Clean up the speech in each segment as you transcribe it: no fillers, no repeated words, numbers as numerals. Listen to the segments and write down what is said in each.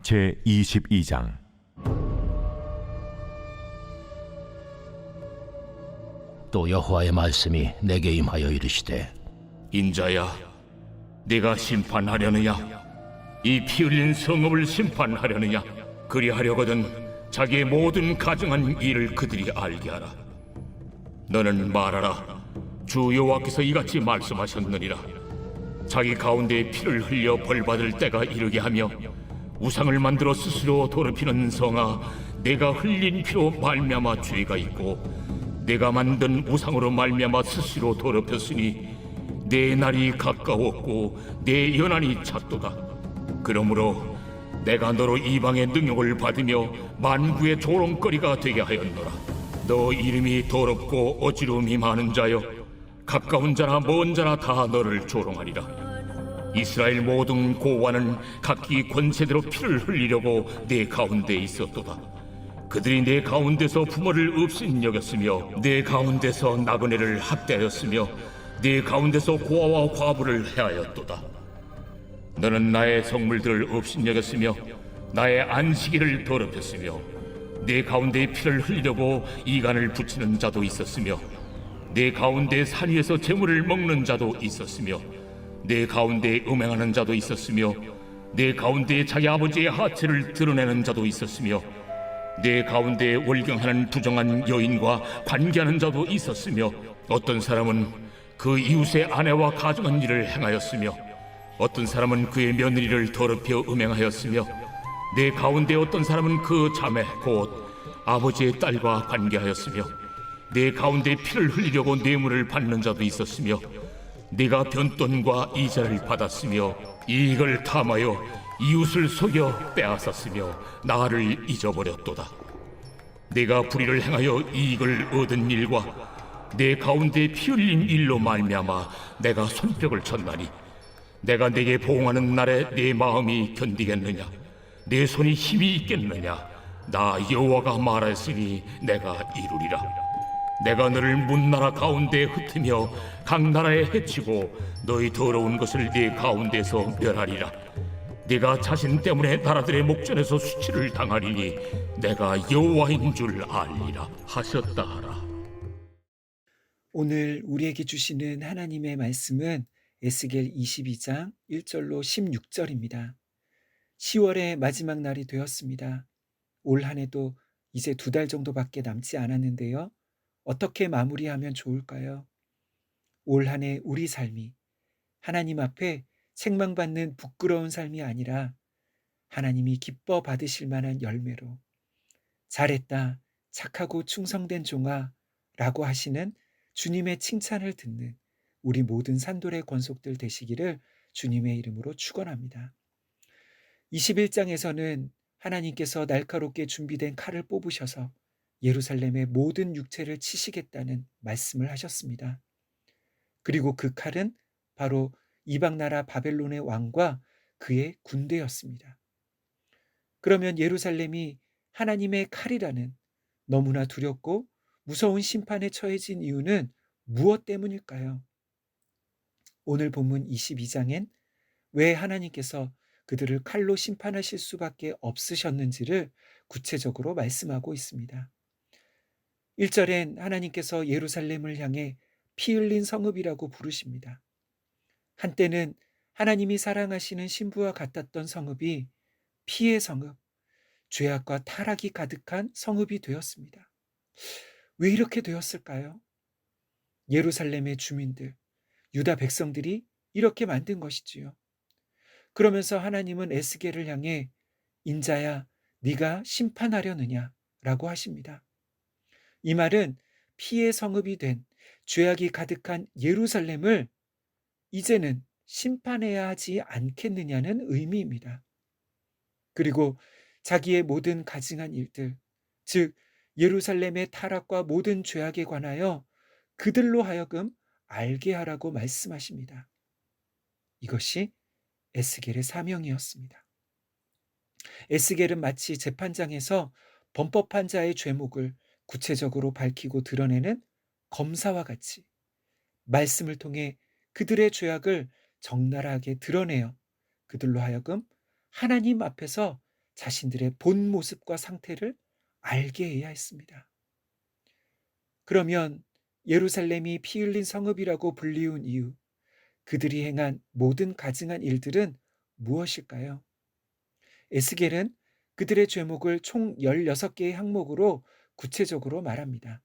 제22장. 또 여호와의 말씀이 내게 임하여 이르시되, 인자야, 네가 심판하려느냐? 이 피 흘린 성읍을 심판하려느냐? 그리하려거든 자기의 모든 가증한 일을 그들이 알게 하라. 너는 말하라. 주 여호와께서 이같이 말씀하셨느니라. 자기 가운데 피를 흘려 벌받을 때가 이르게 하며 우상을 만들어 스스로 더럽히는 성아, 내가 흘린 피로 말미암아 죄가 있고 내가 만든 우상으로 말미암아 스스로 더럽혔으니 내 날이 가까웠고 내 연한이 찼도다. 그러므로 내가 너로 이방의 능욕을 받으며 만구의 조롱거리가 되게 하였노라. 너 이름이 더럽고 어지러움이 많은 자여, 가까운 자나 먼 자나 다 너를 조롱하리라. 이스라엘 모든 고관은 각기 권세대로 피를 흘리려고 내 가운데 있었도다. 그들이 내 가운데서 부모를 없인 여겼으며 내 가운데서 나그네를 학대하였으며 내 가운데서 고아와 과부를 해하였도다. 너는 나의 성물들을 없인 여겼으며 나의 안식일을 더럽혔으며 내 가운데 피를 흘리려고 이간을 붙이는 자도 있었으며 내 가운데 산 위에서 재물을 먹는 자도 있었으며 내 가운데 음행하는 자도 있었으며 내 가운데 자기 아버지의 하체를 드러내는 자도 있었으며 내 가운데 월경하는 부정한 여인과 관계하는 자도 있었으며 어떤 사람은 그 이웃의 아내와 가증한 일을 행하였으며 어떤 사람은 그의 며느리를 더럽혀 음행하였으며 내 가운데 어떤 사람은 그 자매 곧 아버지의 딸과 관계하였으며 내 가운데 피를 흘리려고 뇌물을 받는 자도 있었으며 네가 변돈과 이자를 받았으며 이익을 탐하여 이웃을 속여 빼앗았으며 나를 잊어버렸도다. 네가 불의를 행하여 이익을 얻은 일과 내 가운데 피 흘린 일로 말미암아 내가 손뼉을 쳤나니 내가 네게 보응하는 날에 네 마음이 견디겠느냐? 내 손이 힘이 있겠느냐? 나 여호와가 말하였으니 내가 이루리라. 내가 너를 문나라 가운데 흩으며 각 나라에 해치고 너희 더러운 것을 네 가운데서 멸하리라. 네가 자신 때문에 나라들의 목전에서 수치를 당하리니 내가 여호와인 줄 알리라 하셨다 하라. 오늘 우리에게 주시는 하나님의 말씀은 에스겔 22장 1절로 16절입니다. 10월의 마지막 날이 되었습니다. 올 한 해도 이제 2달 정도밖에 남지 않았는데요. 어떻게 마무리하면 좋을까요? 올 한 해 우리 삶이 하나님 앞에 책망받는 부끄러운 삶이 아니라 하나님이 기뻐 받으실 만한 열매로 잘했다, 착하고 충성된 종아 라고 하시는 주님의 칭찬을 듣는 우리 모든 산돌의 권속들 되시기를 주님의 이름으로 축원합니다. 21장에서는 하나님께서 날카롭게 준비된 칼을 뽑으셔서 예루살렘의 모든 육체를 치시겠다는 말씀을 하셨습니다. 그리고 그 칼은 바로 이방 나라 바벨론의 왕과 그의 군대였습니다. 그러면 예루살렘이 하나님의 칼이라는 너무나 두렵고 무서운 심판에 처해진 이유는 무엇 때문일까요? 오늘 본문 22장엔 왜 하나님께서 그들을 칼로 심판하실 수밖에 없으셨는지를 구체적으로 말씀하고 있습니다. 1절엔 하나님께서 예루살렘을 향해 피 흘린 성읍이라고 부르십니다. 한때는 하나님이 사랑하시는 신부와 같았던 성읍이 피의 성읍, 죄악과 타락이 가득한 성읍이 되었습니다. 왜 이렇게 되었을까요? 예루살렘의 주민들, 유다 백성들이 이렇게 만든 것이지요. 그러면서 하나님은 에스겔을 향해 인자야, 네가 심판하려느냐 라고 하십니다. 이 말은 피의 성읍이 된 죄악이 가득한 예루살렘을 이제는 심판해야 하지 않겠느냐는 의미입니다. 그리고 자기의 모든 가증한 일들, 즉 예루살렘의 타락과 모든 죄악에 관하여 그들로 하여금 알게 하라고 말씀하십니다. 이것이 에스겔의 사명이었습니다. 에스겔은 마치 재판장에서 범법한 자의 죄목을 구체적으로 밝히고 드러내는 검사와 같이 말씀을 통해 그들의 죄악을 적나라하게 드러내어 그들로 하여금 하나님 앞에서 자신들의 본 모습과 상태를 알게 해야 했습니다. 그러면 예루살렘이 피 흘린 성읍이라고 불리운 이유, 그들이 행한 모든 가증한 일들은 무엇일까요? 에스겔은 그들의 죄목을 총 16개의 항목으로 구체적으로 말합니다.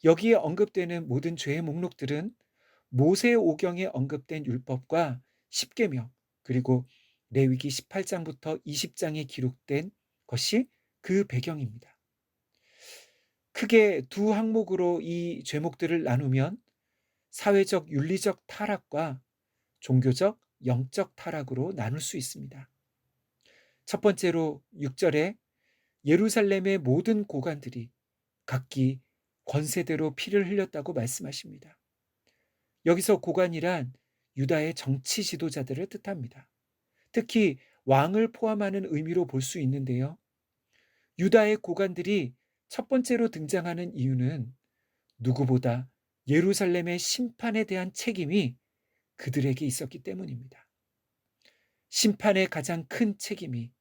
여기에 언급되는 모든 죄의 목록들은 모세 오경에 언급된 율법과 십계명, 그리고 레위기 18장부터 20장에 기록된 것이 그 배경입니다. 크게 두 항목으로 이 죄목들을 나누면 사회적 윤리적 타락과 종교적 영적 타락으로 나눌 수 있습니다. 첫 번째로 6절에 예루살렘의 모든 고관들이 각기 권세대로 피를 흘렸다고 말씀하십니다. 여기서 고관이란 유다의 정치 지도자들을 뜻합니다. 특히 왕을 포함하는 의미로 볼 수 있는데요. 유다의 고관들이 첫 번째로 등장하는 이유는 누구보다 예루살렘의 심판에 대한 책임이 그들에게 있었기 때문입니다. 심판의 가장 큰 책임이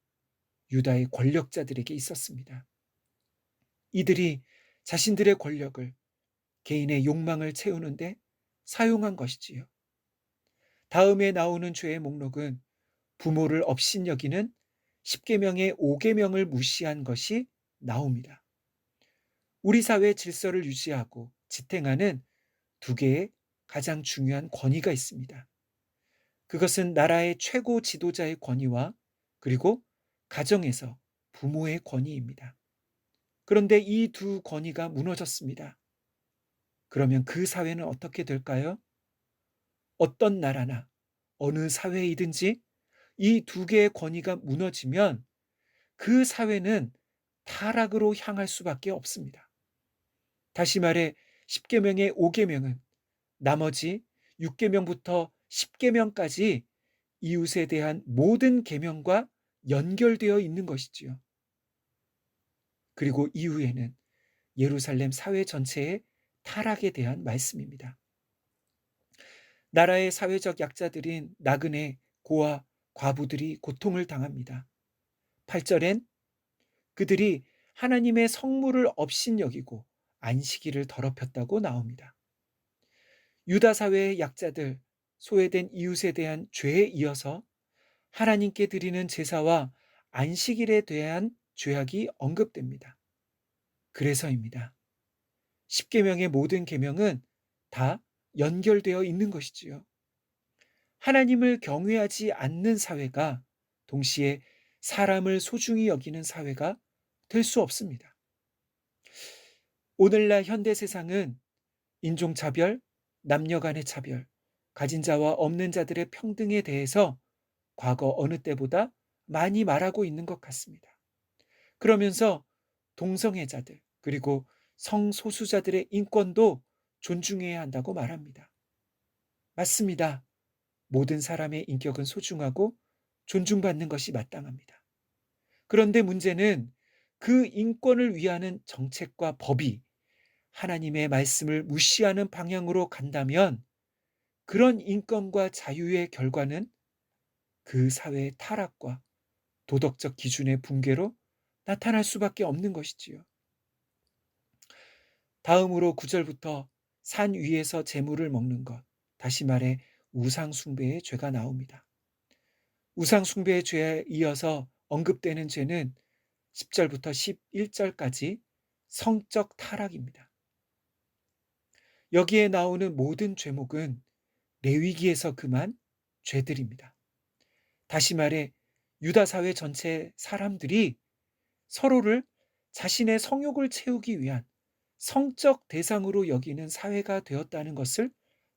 유다의 권력자들에게 있었습니다. 이들이 자신들의 권력을 개인의 욕망을 채우는데 사용한 것이지요. 다음에 나오는 죄의 목록은 부모를 업신여기는 십계명의 5계명을 무시한 것이 나옵니다. 우리 사회의 질서를 유지하고 지탱하는 두 개의 가장 중요한 권위가 있습니다. 그것은 나라의 최고 지도자의 권위와 그리고 가정에서 부모의 권위입니다. 그런데 이 두 권위가 무너졌습니다. 그러면 그 사회는 어떻게 될까요? 어떤 나라나 어느 사회이든지 이 두 개의 권위가 무너지면 그 사회는 타락으로 향할 수밖에 없습니다. 다시 말해 10계명의 5계명은 나머지 6계명부터 10계명까지 이웃에 대한 모든 계명과 연결되어 있는 것이지요. 그리고 이후에는 예루살렘 사회 전체의 타락에 대한 말씀입니다. 나라의 사회적 약자들인 나그네, 고아, 과부들이 고통을 당합니다. 8절엔 그들이 하나님의 성물을 업신여기고 안식일을 더럽혔다고 나옵니다. 유다 사회의 약자들, 소외된 이웃에 대한 죄에 이어서 하나님께 드리는 제사와 안식일에 대한 죄악이 언급됩니다. 그래서입니다. 십계명의 모든 계명은 다 연결되어 있는 것이지요. 하나님을 경외하지 않는 사회가 동시에 사람을 소중히 여기는 사회가 될 수 없습니다. 오늘날 현대 세상은 인종차별, 남녀 간의 차별, 가진 자와 없는 자들의 평등에 대해서 과거 어느 때보다 많이 말하고 있는 것 같습니다. 그러면서 동성애자들, 그리고 성소수자들의 인권도 존중해야 한다고 말합니다. 맞습니다. 모든 사람의 인격은 소중하고 존중받는 것이 마땅합니다. 그런데 문제는 그 인권을 위하는 정책과 법이 하나님의 말씀을 무시하는 방향으로 간다면 그런 인권과 자유의 결과는 그 사회의 타락과 도덕적 기준의 붕괴로 나타날 수밖에 없는 것이지요. 다음으로 9절부터 산 위에서 재물을 먹는 것, 다시 말해 우상 숭배의 죄가 나옵니다. 우상 숭배의 죄에 이어서 언급되는 죄는 10절부터 11절까지 성적 타락입니다. 여기에 나오는 모든 죄목은 레위기에서 금한 죄들입니다. 다시 말해 유다 사회 전체 사람들이 서로를 자신의 성욕을 채우기 위한 성적 대상으로 여기는 사회가 되었다는 것을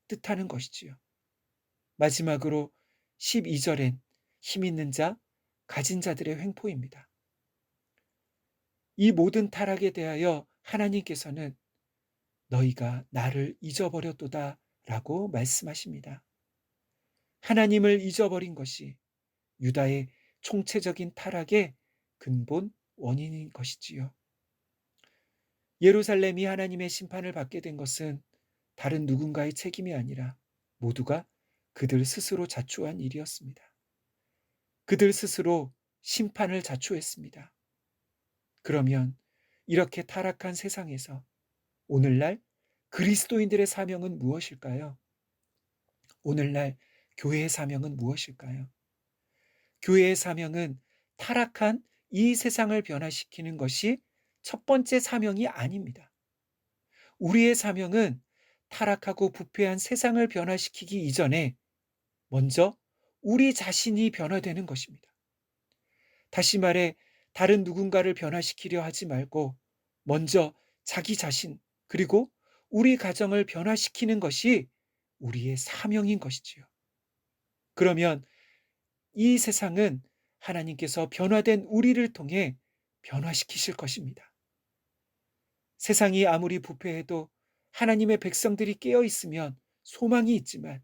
뜻하는 것이지요. 마지막으로 12절엔 힘 있는 자, 가진 자들의 횡포입니다. 이 모든 타락에 대하여 하나님께서는 너희가 나를 잊어버렸도다 라고 말씀하십니다. 하나님을 잊어버린 것이 유다의 총체적인 타락의 근본 원인인 것이지요. 예루살렘이 하나님의 심판을 받게 된 것은 다른 누군가의 책임이 아니라 모두가 그들 스스로 자초한 일이었습니다. 그들 스스로 심판을 자초했습니다. 그러면 이렇게 타락한 세상에서 오늘날 그리스도인들의 사명은 무엇일까요? 오늘날 교회의 사명은 무엇일까요? 교회의 사명은 타락한 이 세상을 변화시키는 것이 첫 번째 사명이 아닙니다. 우리의 사명은 타락하고 부패한 세상을 변화시키기 이전에 먼저 우리 자신이 변화되는 것입니다. 다시 말해 다른 누군가를 변화시키려 하지 말고 먼저 자기 자신 그리고 우리 가정을 변화시키는 것이 우리의 사명인 것이지요. 그러면 이 세상은 하나님께서 변화된 우리를 통해 변화시키실 것입니다. 세상이 아무리 부패해도 하나님의 백성들이 깨어 있으면 소망이 있지만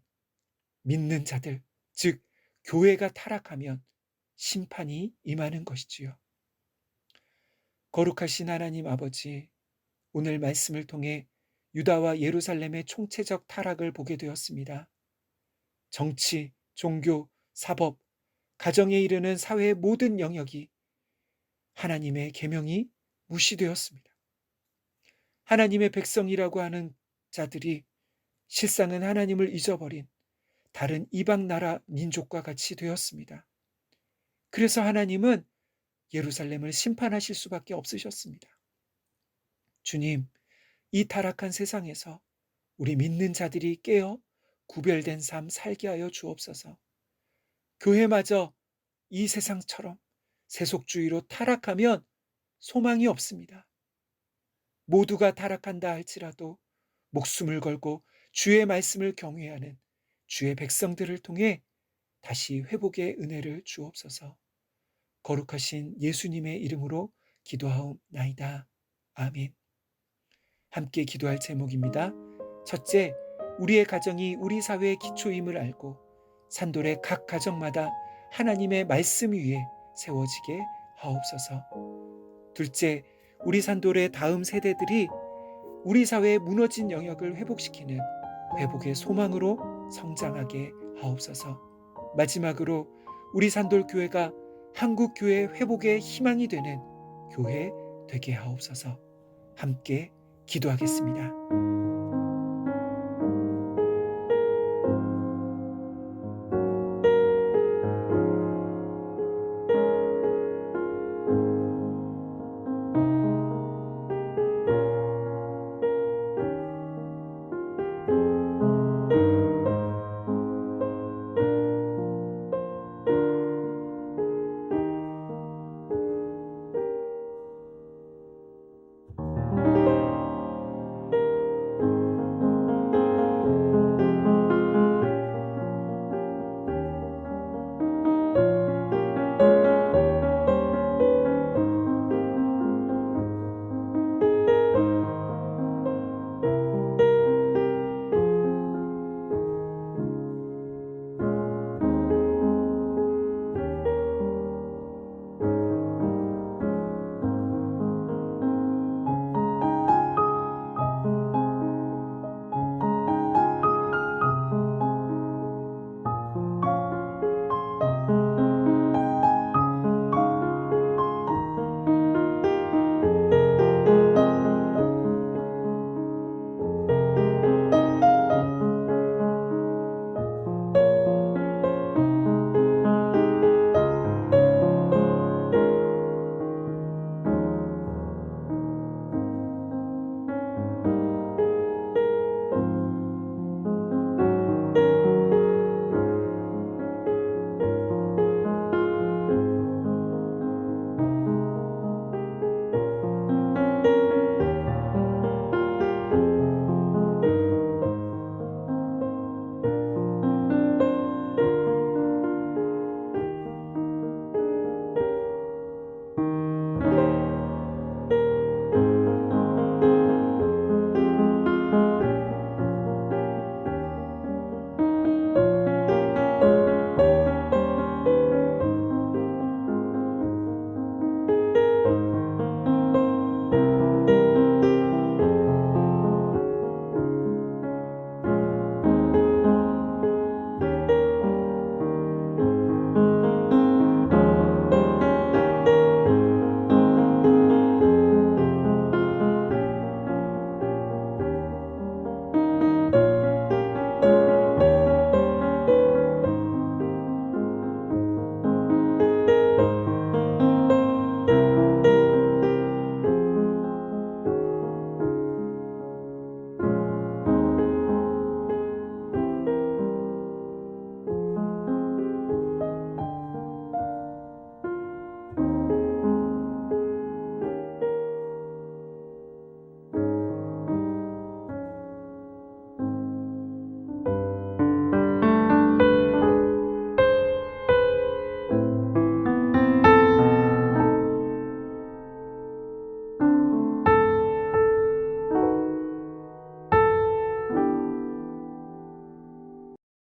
믿는 자들, 즉 교회가 타락하면 심판이 임하는 것이지요. 거룩하신 하나님 아버지, 오늘 말씀을 통해 유다와 예루살렘의 총체적 타락을 보게 되었습니다. 정치, 종교, 사법, 가정에 이르는 사회의 모든 영역이 하나님의 계명이 무시되었습니다. 하나님의 백성이라고 하는 자들이 실상은 하나님을 잊어버린 다른 이방 나라 민족과 같이 되었습니다. 그래서 하나님은 예루살렘을 심판하실 수밖에 없으셨습니다. 주님, 이 타락한 세상에서 우리 믿는 자들이 깨어 구별된 삶 살게 하여 주옵소서. 교회마저 이 세상처럼 세속주의로 타락하면 소망이 없습니다. 모두가 타락한다 할지라도 목숨을 걸고 주의 말씀을 경외하는 주의 백성들을 통해 다시 회복의 은혜를 주옵소서. 거룩하신 예수님의 이름으로 기도하옵나이다. 아멘. 함께 기도할 제목입니다. 첫째, 우리의 가정이 우리 사회의 기초임을 알고 산돌의 각 가정마다 하나님의 말씀 위에 세워지게 하옵소서. 둘째, 우리 산돌의 다음 세대들이 우리 사회의 무너진 영역을 회복시키는 회복의 소망으로 성장하게 하옵소서. 마지막으로 우리 산돌 교회가 한국 교회 회복의 희망이 되는 교회 되게 하옵소서. 함께 기도하겠습니다.